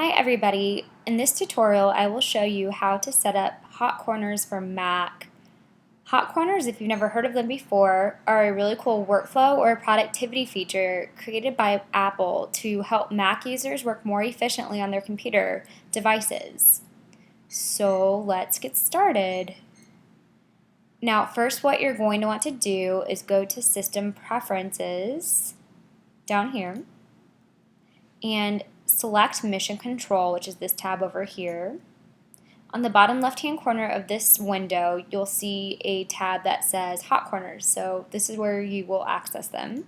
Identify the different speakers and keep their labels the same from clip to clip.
Speaker 1: Hi everybody. In this tutorial I will show you how to set up hot corners for Mac. Hot corners, if you've never heard of them before, are a really cool workflow or productivity feature created by Apple to help Mac users work more efficiently on their computer devices. So let's get started. Now first what you're going to want to do is go to System Preferences down here and select Mission Control, which is this tab over here. On the bottom left-hand corner of this window, you'll see a tab that says Hot Corners, so this is where you will access them.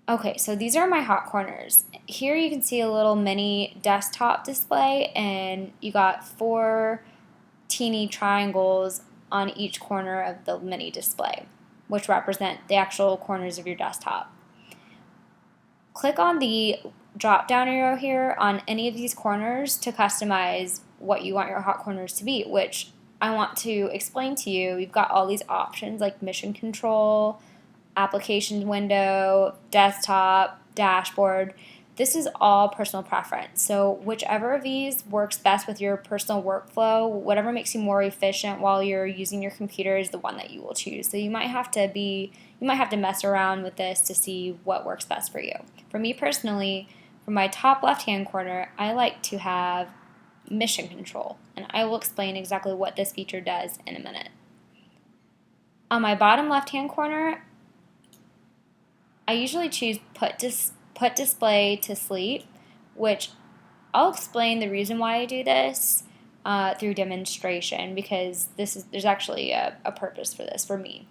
Speaker 1: Okay, so these are my hot corners. Here you can see a little mini desktop display, and you got 4 teeny triangles on each corner of the mini display, which represent the actual corners of your desktop. Click on the drop down arrow here on any of these corners to customize what you want your hot corners to be, which I want to explain to you. We've got all these options like mission control, application window, desktop, dashboard. This is all personal preference. So whichever of these works best with your personal workflow, whatever makes you more efficient while you're using your computer is the one that you will choose. So you might have to mess around with this to see what works best for you. For me personally, for my top left-hand corner, I like to have mission control, and I will explain exactly what this feature does in a minute. On my bottom left-hand corner, I usually choose put display to sleep, which I'll explain the reason why I do this through demonstration, because there's actually a purpose for this for me.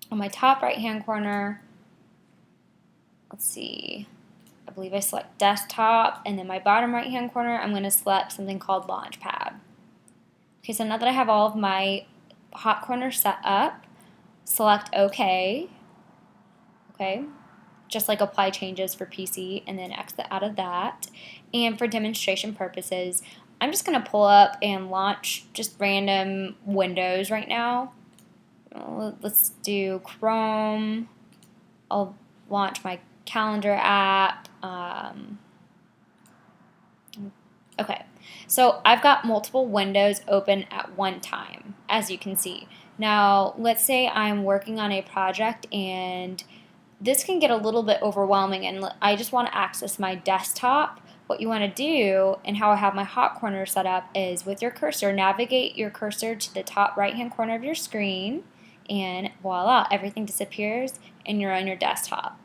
Speaker 1: On my top right-hand corner, let's see, I believe I select desktop, and then my bottom right-hand corner, I'm going to select something called Launchpad. Okay, so now that I have all of my hot corners set up, select OK. Okay, just like apply changes for PC, and then exit out of that. And for demonstration purposes, I'm just going to pull up and launch just random windows right now. Let's do Chrome. I'll launch my calendar app. Okay, so I've got multiple windows open at one time, as you can see. Now, let's say I'm working on a project and this can get a little bit overwhelming and I just want to access my desktop. What you want to do, and how I have my hot corner set up, is with your cursor, navigate your cursor to the top right hand corner of your screen, and voila, everything disappears and you're on your desktop.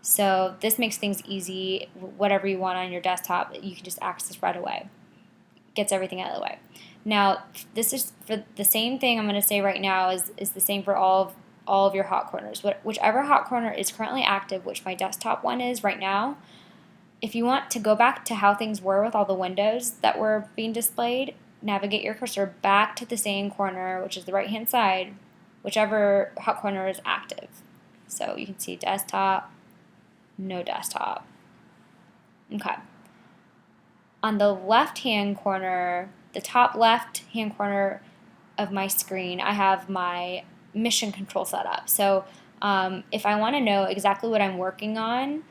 Speaker 1: So this makes things easy. Whatever you want on your desktop, you can just access right away. Gets everything out of the way. Now, this is for the same thing I'm going to say right now is the same for all of your hot corners. Whichever hot corner is currently active, which my desktop one is right now, if you want to go back to how things were with all the windows that were being displayed, navigate your cursor back to the same corner, which is the right-hand side, whichever hot corner is active. So you can see desktop, no desktop. Okay. On the left-hand corner, the top left-hand corner of my screen, I have my mission control set up. So if I want to know exactly what I'm working on,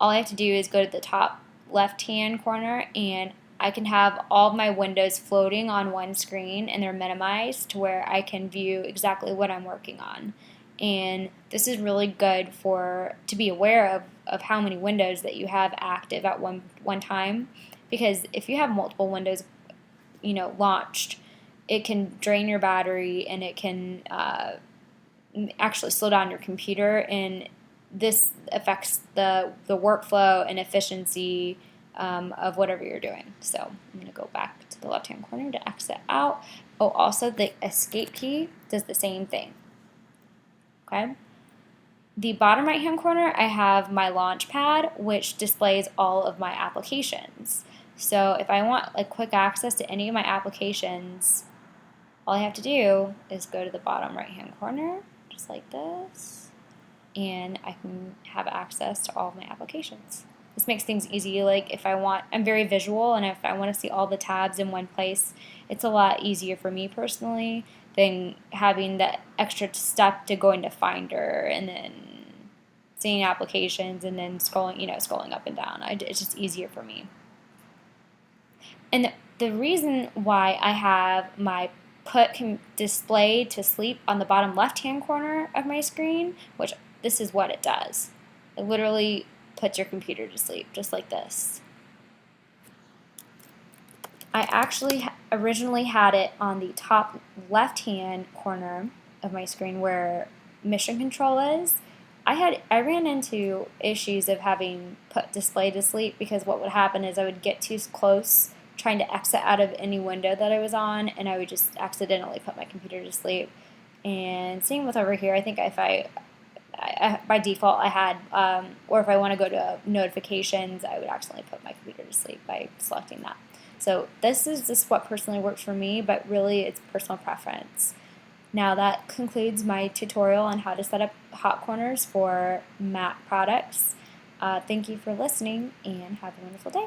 Speaker 1: all I have to do is go to the top left-hand corner, and I can have all of my windows floating on one screen, and they're minimized to where I can view exactly what I'm working on. And this is really good to be aware of how many windows that you have active at one time, because if you have multiple windows launched, it can drain your battery and it can actually slow down your computer, and this affects the workflow and efficiency of whatever you're doing. So I'm going to go back to the left-hand corner to exit out. Oh, also the escape key does the same thing. Okay. The bottom right-hand corner, I have my Launchpad, which displays all of my applications. So if I want quick access to any of my applications, all I have to do is go to the bottom right-hand corner, just like this, and I can have access to all of my applications. This makes things easy. I'm very visual, and if I want to see all the tabs in one place, it's a lot easier for me personally than having that extra step to go into Finder and then seeing applications and then scrolling up and down. It's just easier for me. And the reason why I have my put display to sleep on the bottom left-hand corner of my screen, which this is what it does. It literally puts your computer to sleep, just like this. I actually originally had it on the top left-hand corner of my screen where mission control is. I ran into issues of having put display to sleep because what would happen is I would get too close trying to exit out of any window that I was on, and I would just accidentally put my computer to sleep. And same with over here, I think if I by default I had, or if I want to go to notifications, I would accidentally put my computer to sleep by selecting that. So this is just what personally works for me, but really it's personal preference. Now that concludes my tutorial on how to set up hot corners for Mac products. Thank you for listening and have a wonderful day.